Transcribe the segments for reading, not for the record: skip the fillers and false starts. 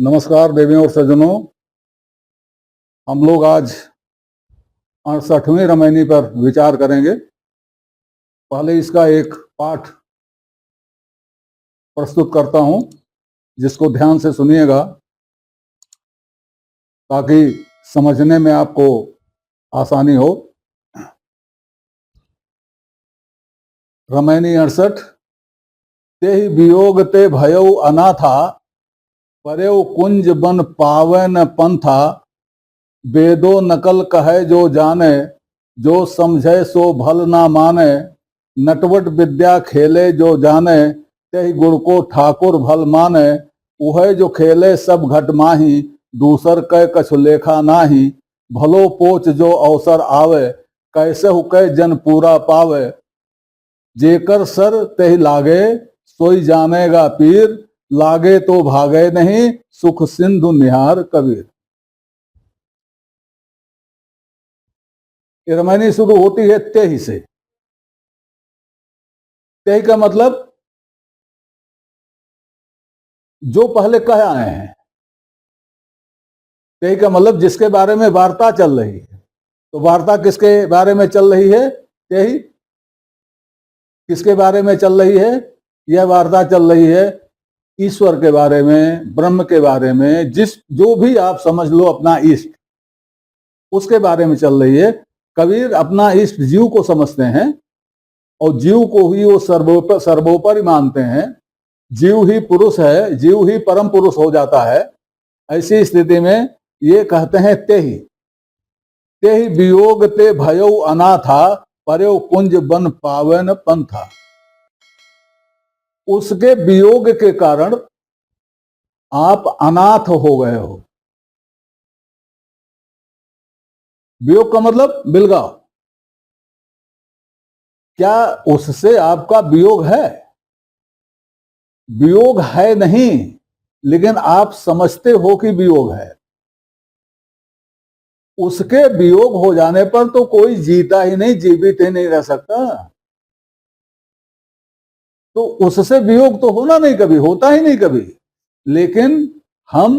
नमस्कार देवियों और सज्जनों। हम लोग आज 68वीं रामायणी पर विचार करेंगे। पहले इसका एक पाठ प्रस्तुत करता हूं, जिसको ध्यान से सुनिएगा ताकि समझने में आपको आसानी हो। रामायणी 68। ते ही वियोग ते भयो अनाथा, पर्यो कुंज बन पावन पंथा। वेदो नकल कहे जो जाने, जो समझे सो भल ना माने। नटवट विद्या खेले जो जाने, ते गुण को ठाकुर भल माने। उह जो खेले सब घट माही, दूसर कै कछु लेखा नाही। भलो पोच जो अवसर आवे, कैसे हु कै जन पूरा पावे। जेकर सर ते लागे, सोई जानेगा पीर। लागे तो भागे नहीं, सुख सिंधु निहार कबीर। ये रामायणी शुरू होती है ते ही से। ते ही का मतलब जो पहले कह आए हैं। ते ही का मतलब जिसके बारे में वार्ता चल रही है। तो वार्ता किसके बारे में चल रही है? ते ही किसके बारे में चल रही है? यह वार्ता चल रही है ईश्वर के बारे में, ब्रह्म के बारे में, जो भी आप समझ लो अपना इष्ट, उसके बारे में चल रही है। कबीर अपना इष्ट जीव को समझते हैं और जीव को ही वो सर्वोपरि मानते हैं। जीव ही पुरुष है, जीव ही परम पुरुष हो जाता है। ऐसी स्थिति में ये कहते हैं ते ही वियोग ते भयो अनाथा, पर्यो कुंज बन पावन पंथा। उसके वियोग के कारण आप अनाथ हो गए हो। वियोग का मतलब बिलगाव। क्या उससे आपका वियोग है? वियोग है नहीं, लेकिन आप समझते हो कि वियोग है। उसके वियोग हो जाने पर तो कोई जीता ही नहीं, जीवित ही नहीं रह सकता। तो उससे वियोग तो होना नहीं, कभी होता ही नहीं कभी। लेकिन हम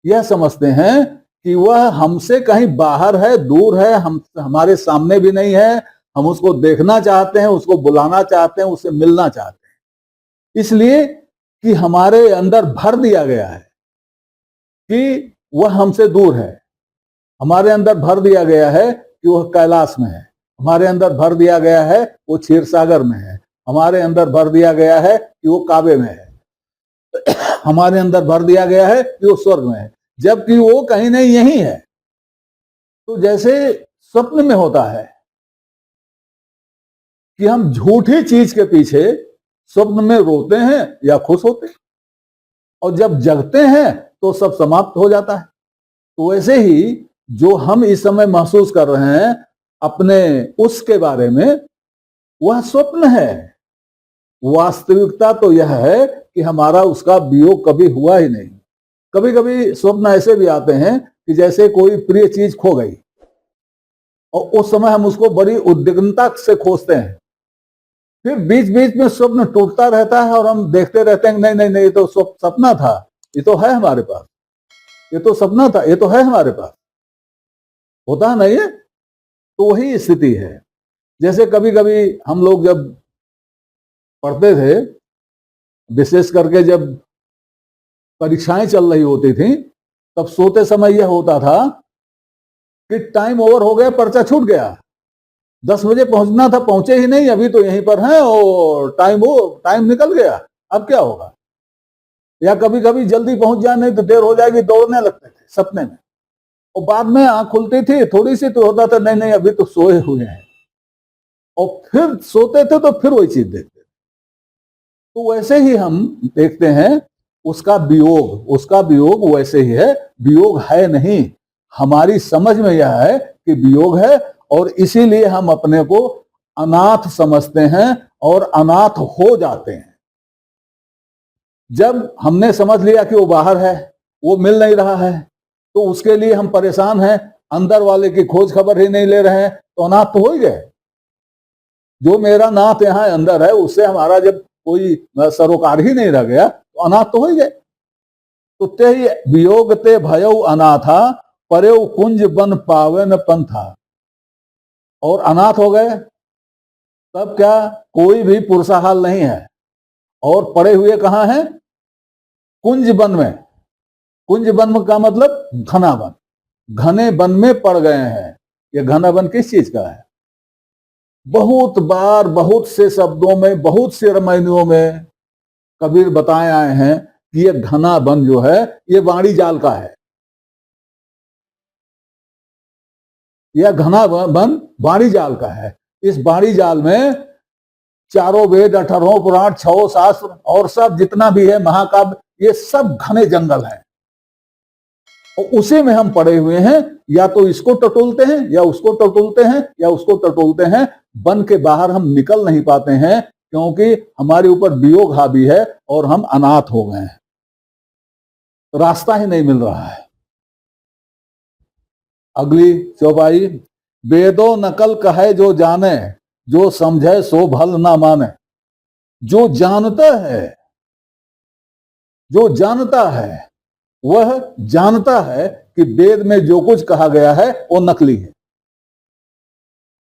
यह समझते हैं कि वह हमसे कहीं बाहर है, दूर है, हमारे सामने भी नहीं है। हम उसको देखना चाहते हैं, उसको बुलाना चाहते हैं, उससे मिलना चाहते हैं, इसलिए कि हमारे अंदर भर दिया गया है कि वह हमसे दूर है। हमारे अंदर भर दिया गया है कि वह कैलाश में है। हमारे अंदर भर दिया गया है वो क्षीर सागर में है। हमारे अंदर भर दिया गया है कि वो काबे में है। हमारे अंदर भर दिया गया है कि वो स्वर्ग में है, जबकि वो कहीं नहीं यही है। तो जैसे स्वप्न में होता है कि हम झूठी चीज के पीछे स्वप्न में रोते हैं या खुश होते हैं, और जब जगते हैं तो सब समाप्त हो जाता है। तो वैसे ही जो हम इस समय महसूस कर रहे हैं अपने उसके बारे में, वह स्वप्न है। वास्तविकता तो यह है कि हमारा उसका वियोग कभी हुआ ही नहीं। कभी कभी स्वप्न ऐसे भी आते हैं कि जैसे कोई प्रिय चीज खो गई, और उस समय हम उसको बड़ी उद्विग्नता से खोजते हैं। फिर बीच बीच में स्वप्न टूटता रहता है और हम देखते रहते हैं नहीं नहीं नहीं, ये तो सपना था, ये तो है हमारे पास, ये तो सपना था, ये तो है हमारे पास। होता नहीं है। तो वही स्थिति है। जैसे कभी कभी हम लोग जब पढ़ते थे, विशेष करके जब परीक्षाएं चल रही होती थी, तब सोते समय यह होता था कि टाइम ओवर हो गया, पर्चा छूट गया, 10 बजे पहुंचना था, पहुंचे ही नहीं, अभी तो यहीं पर हैं और टाइम निकल गया, अब क्या होगा। या कभी कभी जल्दी पहुंच जाए, नहीं तो देर हो जाएगी, दौड़ने लगते थे सपने में। और बाद में आंख खुलती थी थोड़ी सी तो होता था नहीं नहीं अभी तो सोए हुए हैं, और फिर सोते थे तो फिर वही चीज देखते थे। तो वैसे ही हम देखते हैं उसका वियोग वैसे ही है। वियोग है नहीं, हमारी समझ में यह है कि वियोग है, और इसीलिए हम अपने को अनाथ समझते हैं और अनाथ हो जाते हैं। जब हमने समझ लिया कि वो बाहर है, वो मिल नहीं रहा है, तो उसके लिए हम परेशान हैं, अंदर वाले की खोज खबर ही नहीं ले रहे हैं, तो अनाथ तो हो ही गए। जो मेरा नाथ यहाँ अंदर है, उससे हमारा जब कोई सरोकार ही नहीं रह गया, तो अनाथ तो हो ही गए। तो ते वियोग ते भयउ अनाथा, परेउ कुंज बन पावे न पंथा। और अनाथ हो गए तब क्या, कोई भी पुरुषाहाल नहीं है, और पड़े हुए कहां हैं, कुंज वन में। कुंज वन का मतलब घना वन, घने वन में पड़ गए हैं। ये घना वन किस चीज का है? बहुत बार, बहुत से शब्दों में, बहुत से रामायणों में कबीर बताए आए हैं कि ये घना वन जो है ये वाणी जाल का है। यह घना वन वाणी जाल का है। इस वाणी जाल में चारों वेद, 18 पुराण, 6 शास्त्र और सब जितना भी है महाकाव्य, ये सब घने जंगल है, और उसी में हम पड़े हुए हैं। या तो इसको टटोलते हैं, या उसको टटोलते हैं, या उसको टटोलते हैं। वन के बाहर हम निकल नहीं पाते हैं, क्योंकि हमारे ऊपर वियोग हावी है और हम अनाथ हो गए हैं, रास्ता ही नहीं मिल रहा है। अगली चौपाई, वेदो नकल कहे जो जाने, जो समझे सो भल ना माने। जो जानता है, जो जानता है, वह जानता है कि वेद में जो कुछ कहा गया है वो नकली है,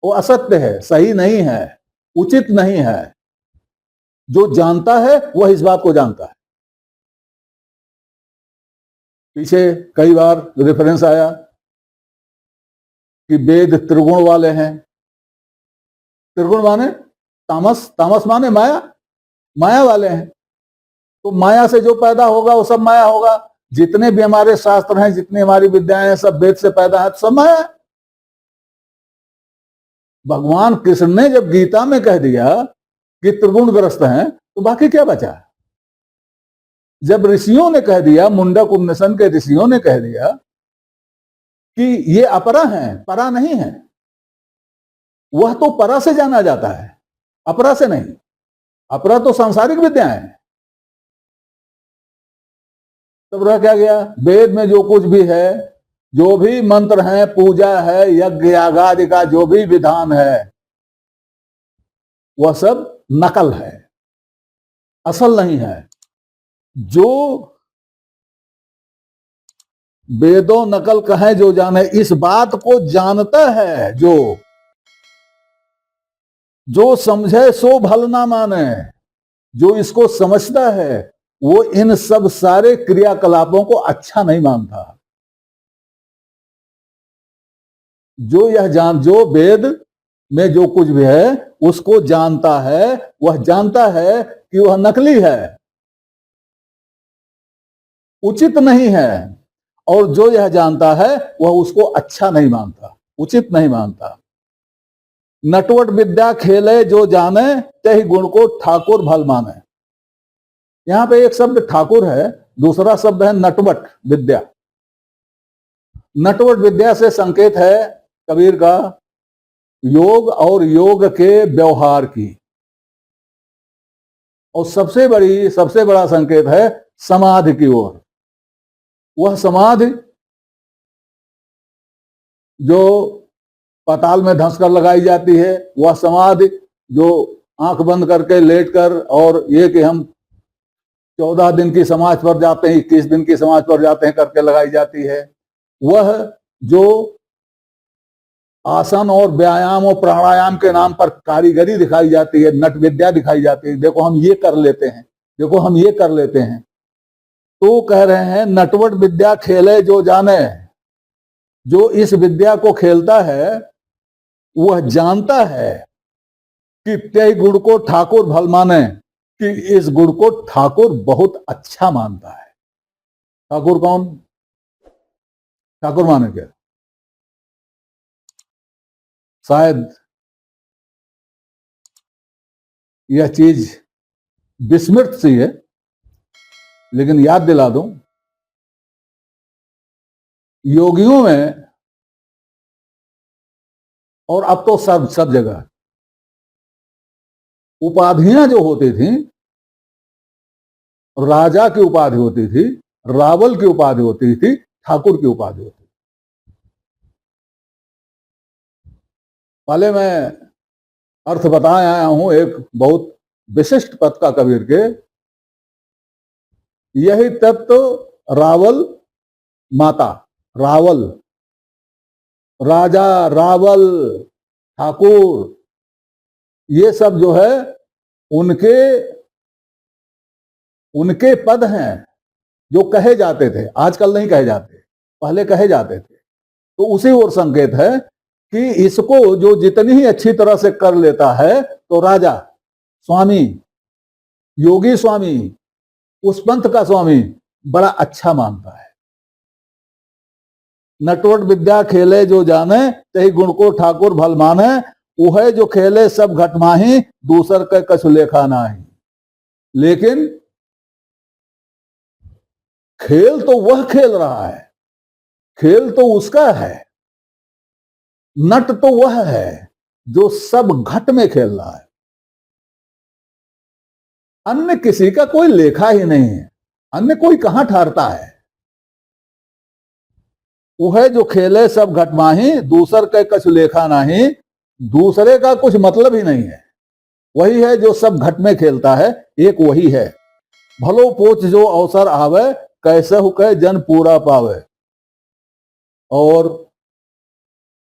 वो असत्य है, सही नहीं है, उचित नहीं है। जो जानता है वह इस बात को जानता है। पीछे कई बार रेफरेंस आया कि वेद त्रिगुण वाले हैं। त्रिगुण माने तामस, तामस माने माया, माया वाले हैं। तो माया से जो पैदा होगा वो सब माया होगा। जितने भी हमारे शास्त्र हैं, जितनी हमारी विद्याएं हैं, सब वेद से पैदा है, तो सब माया है। भगवान कृष्ण ने जब गीता में कह दिया कि त्रिगुणग्रस्त हैं, तो बाकी क्या बचा? जब ऋषियों ने कह दिया, मुंडक उपनिषद के ऋषियों ने कह दिया कि ये अपरा हैं, परा नहीं है, वह तो परा से जाना जाता है, अपरा से नहीं। अपरा तो सांसारिक विद्याएं हैं। तब रह क्या गया? वेद में जो कुछ भी है, जो भी मंत्र है, पूजा है, यज्ञ यागादि का जो भी विधान है, वह सब नकल है, असल नहीं है। जो वेदों नकल कहे जो जाने, इस बात को जानता है जो समझे सो भल ना माने। जो इसको समझता है वो इन सब सारे क्रियाकलापों को अच्छा नहीं मानता। जो वेद में जो कुछ भी है उसको जानता है, वह जानता है कि वह नकली है, उचित नहीं है। और जो यह जानता है वह उसको अच्छा नहीं मानता, उचित नहीं मानता। नटवट विद्या खेले जो जाने, तहि गुण को ठाकुर भल माने। यहां पे एक शब्द ठाकुर है, दूसरा शब्द है नटवट विद्या। नटवट विद्या से संकेत है कबीर का योग और योग के व्यवहार की, और सबसे बड़ा संकेत है समाधि की ओर। वह समाधि जो पाताल में धंसकर लगाई जाती है, वह समाधि जो आंख बंद करके लेटकर, और ये कि हम 14 दिन की समाज पर जाते हैं, 21 दिन की समाज पर जाते हैं करके लगाई जाती है। वह जो आसन और व्यायाम और प्राणायाम के नाम पर कारीगरी दिखाई जाती है, नट विद्या दिखाई जाती है, देखो हम ये कर लेते हैं, देखो हम ये कर लेते हैं। तो कह रहे हैं नटवट विद्या खेले जो जाने। जो इस विद्या को खेलता है वह जानता है कि ते गुण को ठाकुर भल माने, कि इस गुण को ठाकुर बहुत अच्छा मानता है। ठाकुर कौन? ठाकुर माने क्या? शायद यह चीज विस्मृत सी है, लेकिन याद दिला दूं, योगियों में और अब तो सब जगह उपाधियां जो होती थी, राजा की उपाधि होती थी, रावल की उपाधि होती थी, ठाकुर की उपाधि होती थी। पहले मैं अर्थ बताए आया हूं एक बहुत विशिष्ट पद का कबीर के, यही तत्व रावल माता, रावल राजा, रावल ठाकुर, ये सब जो है उनके उनके पद हैं जो कहे जाते थे, आजकल नहीं कहे जाते, पहले कहे जाते थे। तो उसी ओर संकेत है कि इसको जो जितनी ही अच्छी तरह से कर लेता है तो राजा, स्वामी, योगी स्वामी, उस पंथ का स्वामी बड़ा अच्छा मानता है। नटवट विद्या खेले जो जाने, तही गुण को ठाकुर भल माने, वह जो खेले सब घट माही, दूसर के कछु लेखा नाही। लेकिन खेल तो वह खेल रहा है, खेल तो उसका है, नट तो वह है जो सब घट में खेल रहा है। अन्य किसी का कोई लेखा ही नहीं है, अन्य कोई कहां ठहरता है। वह जो खेले सब घट माही, दूसर के कछु लेखा नहीं, दूसरे का कुछ मतलब ही नहीं है। वही है जो सब घट में खेलता है, एक वही है। भलो पोच जो अवसर आवे, कैसे हो कहे जन पूरा पावे। और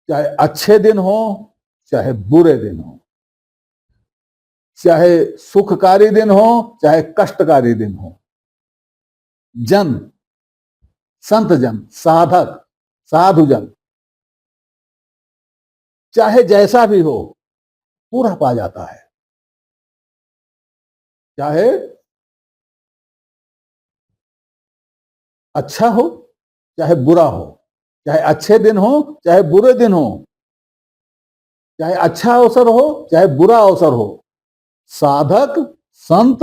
चाहे अच्छे दिन हो चाहे बुरे दिन हो, चाहे सुखकारी दिन हो चाहे कष्टकारी दिन हो, जन, संत जन, साधक, साधुजन, चाहे जैसा भी हो पूरा पा जाता है। चाहे अच्छा हो चाहे बुरा हो, चाहे अच्छे दिन हो चाहे बुरे दिन हो, चाहे अच्छा अवसर हो चाहे बुरा अवसर हो, साधक संत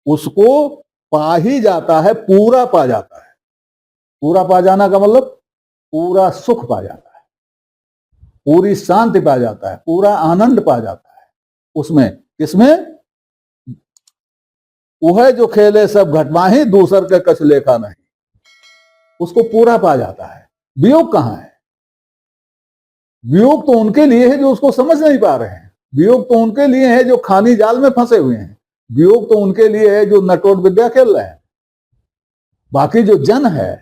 उसको पा ही जाता है, पूरा पा जाता है। पूरा पा जाना का मतलब पूरा सुख पा जाता है, पूरी शांति पा जाता है, पूरा आनंद पा जाता है उसमें। किसमें? वह जो खेले सब घटमाही, दूसर के कछ लेखा नहीं, उसको पूरा पा जाता है। वियोग कहां है? वियोग तो उनके लिए है जो उसको समझ नहीं पा रहे हैं, वियोग तो उनके लिए है जो खानी जाल में फंसे हुए हैं, वियोग तो उनके लिए है जो नटोट विद्या खेल रहे हैं। बाकी जो जन है,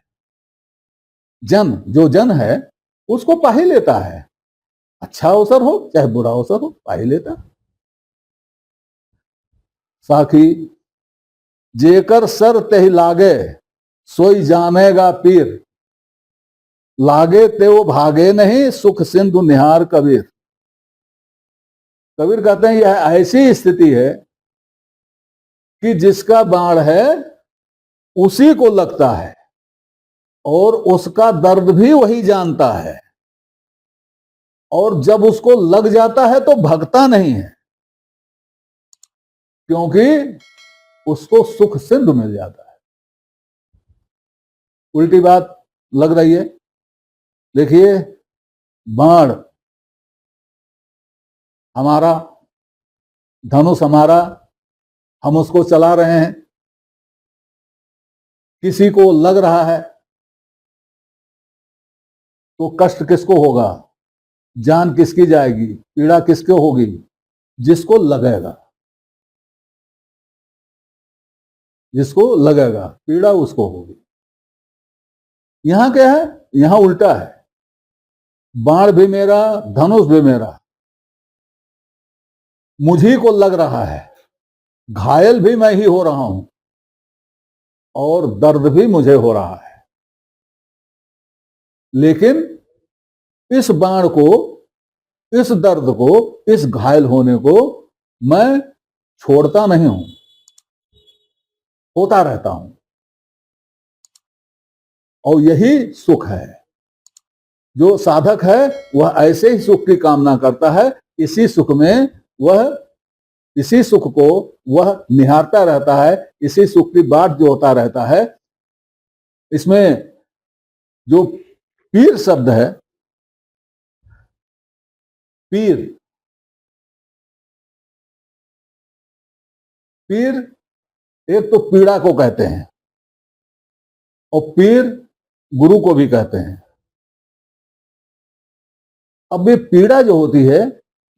जो जन है उसको पा ही लेता है, अच्छा अवसर हो चाहे बुरा अवसर हो पा ही लेता। साखी जेकर सर तही लागे, सोई जानेगा पीर, लागे ते वो भागे नहीं, सुख सिंधु निहार कबीर। कबीर कहते हैं यह ऐसी स्थिति है कि जिसका बाण है उसी को लगता है और उसका दर्द भी वही जानता है, और जब उसको लग जाता है तो भगता नहीं है, क्योंकि उसको सुख सिंधु मिल जाता है। उल्टी बात लग रही है। देखिए, बाण हमारा, धनुष हमारा, हम उसको चला रहे हैं, किसी को लग रहा है तो कष्ट किसको होगा, जान किसकी जाएगी, पीड़ा किसको होगी? जिसको लगेगा, जिसको लगेगा पीड़ा उसको होगी। यहां क्या है? यहां उल्टा है, बाण भी मेरा, धनुष भी मेरा, मुझी को लग रहा है, घायल भी मैं ही हो रहा हूं और दर्द भी मुझे हो रहा है। लेकिन इस बाण को, इस दर्द को, इस घायल होने को मैं छोड़ता नहीं हूं, होता रहता हूं। और यही सुख है। जो साधक है वह ऐसे ही सुख की कामना करता है, इसी सुख में वह, इसी सुख को वह निहारता रहता है, इसी सुख की बाट जो होता रहता है। इसमें जो पीर शब्द है, पीर, पीर एक तो पीड़ा को कहते हैं और पीर गुरु को भी कहते हैं। अब ये पीड़ा जो होती है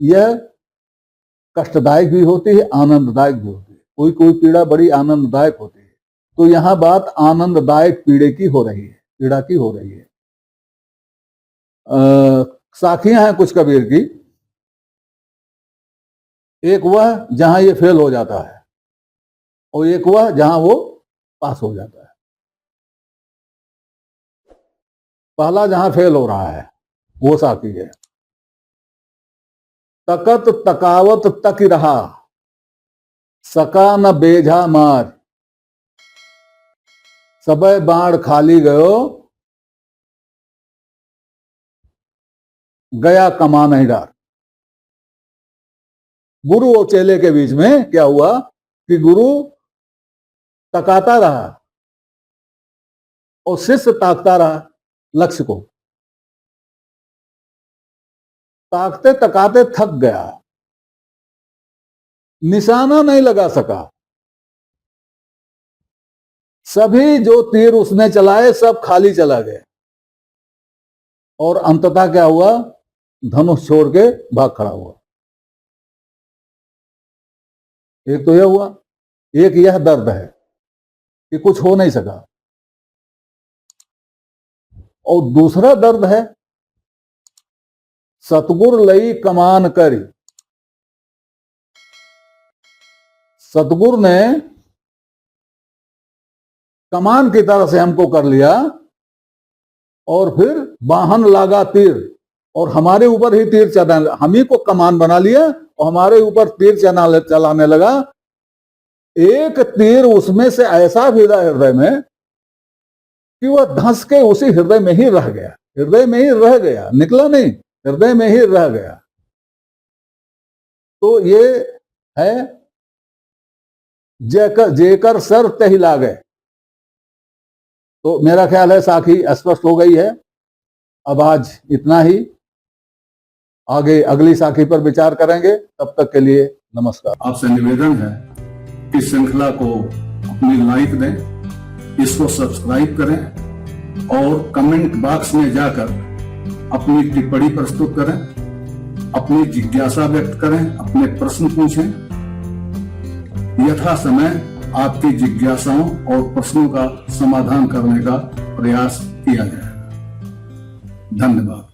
यह कष्टदायक भी होती है, आनंददायक भी होती है। कोई कोई पीड़ा बड़ी आनंददायक होती है, तो यहां बात आनंददायक पीड़ा की हो रही है। साखियां हैं कुछ कबीर की। एक वह जहां ये फेल हो जाता है और एक वह जहां वो पास हो जाता है। पहला जहां फेल हो रहा है वो साखी है। तकत तकावत तक रहा, सका न बेझा मार, सबे बाण खाली गयो, गया कमा नहीं डार। गुरु और चेले के बीच में क्या हुआ कि गुरु तकाता रहा और शिष्य ताकता रहा लक्ष्य को। ताकते तकाते थक गया, निशाना नहीं लगा सका। सभी जो तीर उसने चलाए सब खाली चला गया और अंततः क्या हुआ, धनुष छोड़ के भाग खड़ा हुआ। एक तो यह हुआ, एक यह दर्द है कि कुछ हो नहीं सका, और दूसरा दर्द है सतगुर लई कमान करी। सतगुर ने कमान की तरह से हमको कर लिया और फिर वाहन लागा तीर, और हमारे ऊपर ही तीर चलाने, हम ही को कमान बना लिया और हमारे ऊपर तीर चलाने लगा। एक तीर उसमें से ऐसा भिड़ा हृदय में कि वह धंस के उसी हृदय में ही रह गया। हृदय में ही रह गया, निकला नहीं, हृदय में ही रह गया। तो ये है जेकर सर तही लागे। तो मेरा ख्याल है साखी स्पष्ट हो गई है। अब आज इतना ही, आगे अगली साखी पर विचार करेंगे। तब तक के लिए नमस्कार। आपसे निवेदन है इस श्रृंखला को अपनी लाइक दें, इसको सब्सक्राइब करें और कमेंट बॉक्स में जाकर अपनी टिप्पणी प्रस्तुत करें, अपनी जिज्ञासा व्यक्त करें, अपने प्रश्न पूछें। यथा समय आपकी जिज्ञासाओं और प्रश्नों का समाधान करने का प्रयास किया जाएगा। धन्यवाद।